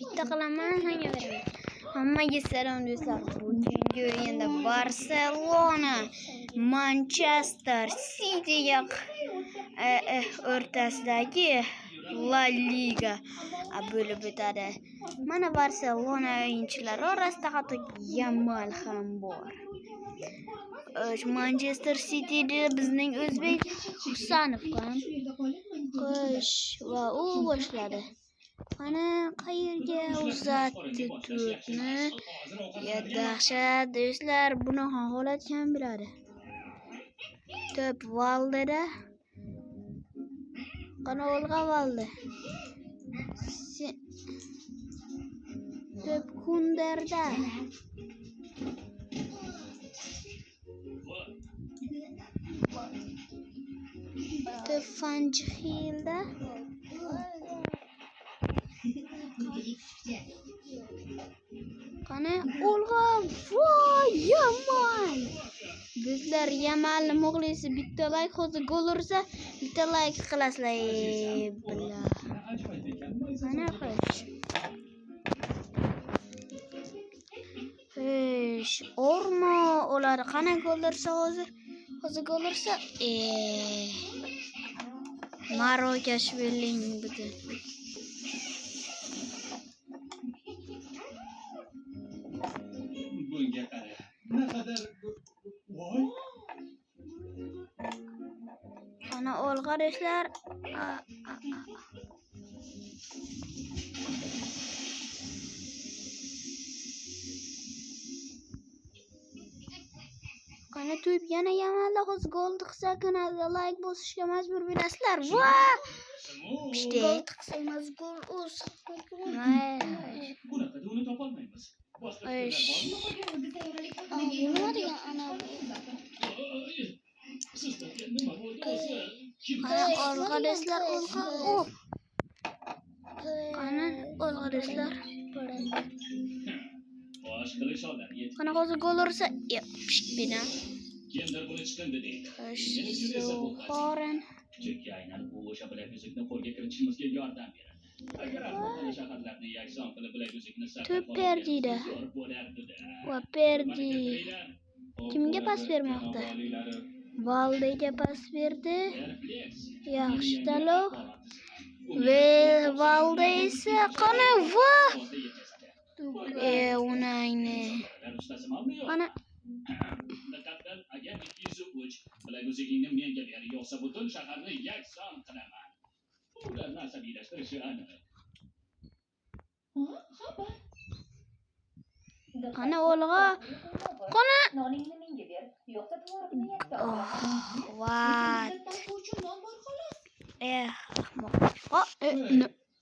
bitta qilaman, senga beraman. Hammaga salom do'stlar. Bugungi o'yinda Barselona Manchester City'ga o'rtasidagi La Liga bo'lib o'tadi. Mana Barselona o'yinchilari orasida hatto Yamal ham bor. Manchester City'da bizning O'zbek Husanov ham qo'sh va u boshladi. Mana qayerga uzatdi to'pni. Dahshat do'stlar, bunaqa holat ham biladi. To'p Valdeda. Qani Olga Valde. To'p Kunderda. To'p Fanjhilda. Qani Olga Yamal. Bizlar Yamal muxlisi bitta like hozir gol ursa, bitta like qilasizlar. Billah. Mana qo'sh. Ormo ular qana gol ursa hozir gol ursa, Marokashvilining butun. Bunga qara. Naqadar voy. Ana Olga do'stlar. Qani to'p yana Yamalda hozir gol qilsa, kanalga like bosishga majbur bo'lasizlar. Va! İşte Qilsangiz gol ursa. Bunaqada uni topolmaymiz. Nima degan ana Qani Olga do'stlar, Olga. Qani Olga do'stlar. Bosh qilish olar. Qani hozir gol ursa, bina. Kimdir buni chiqindi deydi. Qorin. Chunki aynan u o'sha bilaguzukni qo'lga kiritishimizga yordam beradi. Agar aholi shaharlarni yakson qilib bilaguzukni To'p Perdida. Va Perdi. Kimga pas bermoqda? Valdega pas berdi. Yaxshi tanlov. Ve Valde esa qani va unayni. Qani agar 203 bilaguzugingni menga ber, yo'qsa butun shaharni yakson qilaman. Ularni asabiylashtirishni aniq. Qani Olga. Qani noningni menga ber, yo'qsa to'g'rini yakson. Vat.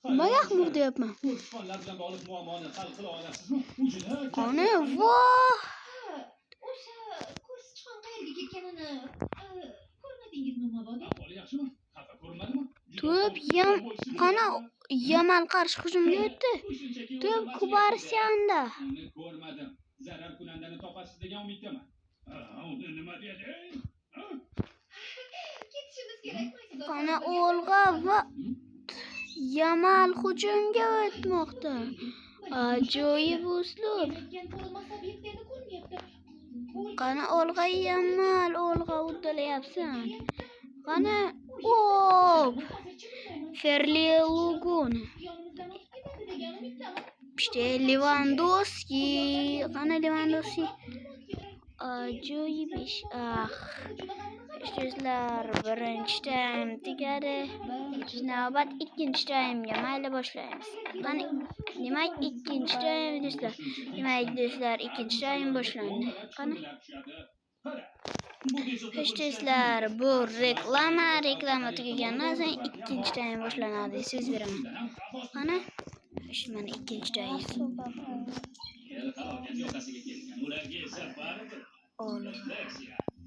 Nima yaxmur deyapman? Sichqonlar bilan bog'liq muammoni hal qila olasizmi? U juda Qani voh. O'sha kurs sichqon qayerga ketganini ko'rmadingizmi mabodo? ahvoli yaxshimi? Xafa ko'rinmadimi? To'p qani Yamal qarshi hujumga o'tdi. To'p Kubarsiyanda. Uni ko'rmadim. Zarar kunandani topasiz degan umiddaman. Uni nima dedi? Ketishimiz kerakmi? Qani Olga va Yamal hujumga o'tmoqda. Ajoyib uslub. Qani Olga Yamal, Olga uddalayapsan. Qani Ferli-Lugun. İşte Lewandowski. Qani Lewandowski. Ajoyib ish. İşte birinchi taym tugadi. Navbat ikkinchi taymga mayli boshlaymiz. Qani demak ikkinchi taym do'stlar. Demak do'stlar ikkinchi taym boshlandi. Qani do'stlar bu reklama tugagandan so'ng ikkinchi taym boshlanadi. So'z beraman. Qani mana ikkinchi taym. Ularga esa baribir.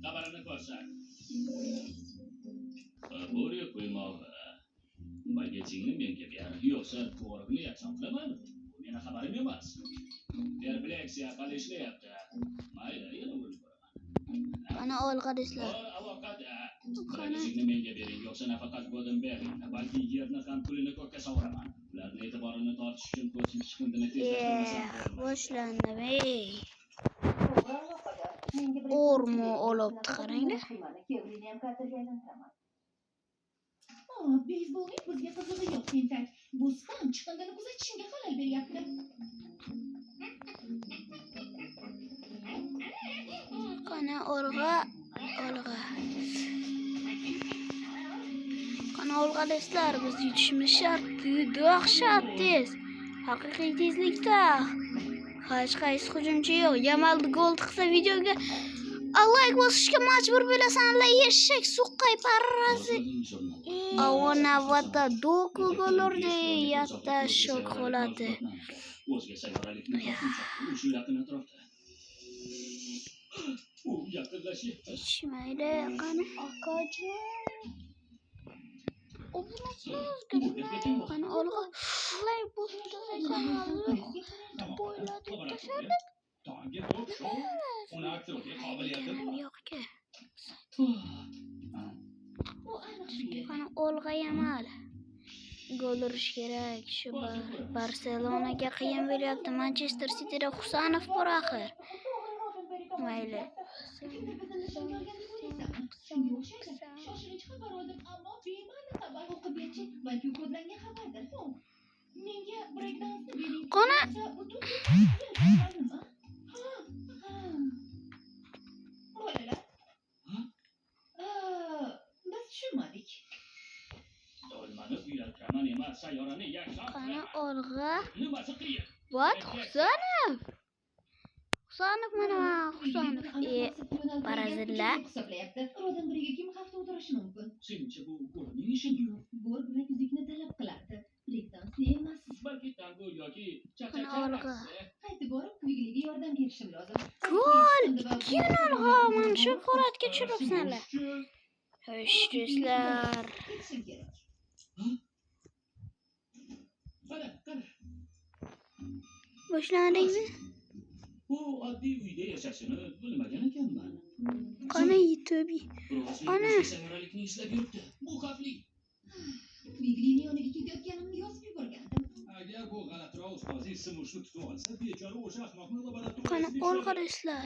Xabarini ko'rsak. Bo'ri qo'ymoqda. Bagajingni menga ber, yo'qsa to'g'rini yakson qilaman. Bu meni xabarim emas. Refleksiya qilishlayapti. Mayli, yana urib ko'raman. Qani olg'a do'stlar. Qani menga bering, yo'qsa nafaqat bo'dim bering, balki yerni ham pulini ko'kka sovuraman. Ularning e'tiborini tortish uchun ko'chib chiqindini tezlashtirmasam bo'lmaydi. Boshlandim. To'g'ri aloqada. Menga bir O'rmo olibdi qaranglar. Kevrini ham kartaga aylantiraman. Beyzbolning bizga qizig'i yo'q, tentak. Bu spam chiqindini kuzatishimga xalal beryapti. Qani olg'a. Qani olg'a do'stlar, biz yutishimiz shart. Dahshat tez. Haqiqiy tezlikda. Hech qaysi hujumchi yo'q. Yamal gol qilsa videoga like bosishga majbur bo'lasanlar. Eshak suqqay parrazi. Avona vata doku golordi yatta shok holati. O'zga sayyoralikni shu yaqin atrofda. U yaqinlashyapti. Ishmaydi, qani akajon. Qani olg'a. Voy bu yo'q-ku. Qani olg'a Yamal. Gol urish kerak. Shu Barselonaga qiyin bo'lyapti. Manchester Cityda Husanov bor axir. Mayli. Shoshilinch xabar oldim, ammo bema'ni xabar o'qib berchi, balki kodlangan xabardir. Menga breakdansni bering. Qani Bolalar. Biz tushunmadik. Dolmani uyaltiraman emas, sayyorani yakson. qani olg'a. Nimasi qiyin? What? Husanov mana Husanov. Parazitlar. Hisoblayapti. Ulardan biriga kim hafta o'tirishi mumkin? Sencha bu o'rning ishimi? Bor bilakuzlikni talab qilardi. Breakdansni emas. Balki tango yoki Qani olg'a. Qaytib borib, Kvigliga yordam berishim lozim. Gol! Keyin olg'a. Mana shu holatga tushiribsanlar. Xo'sh, do'stlar. Ketishim kerak. Qara. Boshlandingmi? Bu oddiy uyda yashashini bilmagan ekanman. Qani YouTube. Ana. Sayyoralikni izlab yuribdi. Bu xavfli. Kviglining yoniga ketayotganimni yozib yuborgandim. Agar bu g'alatiroq ustozingiz simushni tutib olsa, bechora o'sha ahmoqni laboratoriyaga. Qani olg'a do'stlar.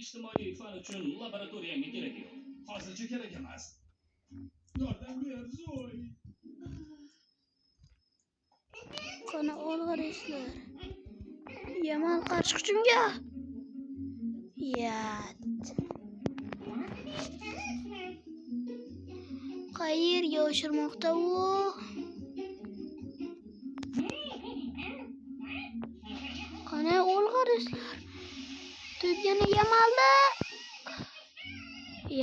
Ijtimoiy fan uchun laboratoriyanga kerak yo'q. Hozircha kerak emas. Yordam ber, Zoy. Qani olg'a do'stlar. Yamal qarshi hujumga. Yat. Qayerga yoshirmoqda u? Qani olg'a do'stlar. To'p yana Yamalda.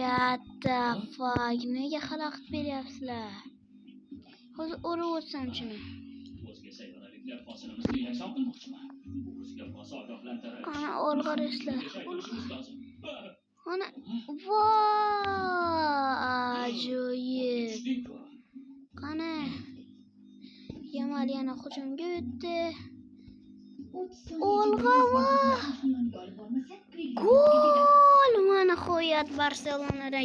Yatta fak. Nega xalaqit beryapsizlar? Hozir urib o'tsam shuni. O'zga sayyoraliklar hosilimizni yakson qilmoqchiman. O'ziga xos ogohlantirish. Qani olg'a do'stlar. Lozim. Qani voy ajoyib. Qani Yamal yana hujumga o'tdi. Olg'a va gol! Mana nihoyat Barselonada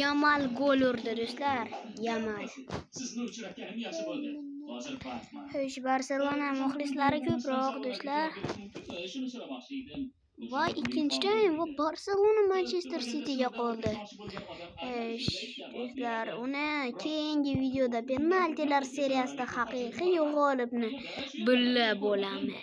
Yamal gol urdi do'stlar. Yamal. Sizni uchratganim yaxshi bo'ldi. Hozir baxtman. Xo'sh, Barselona muxlislari ko'proq do'stlar. Shuni so'ramoqchi edim. Va ikkinchidan va Barselona Manchester Cityga qoldi. Do'stlar, uni keyingi videoda penaltilar seriyasida haqiqiy g'olibni bilib olamiz.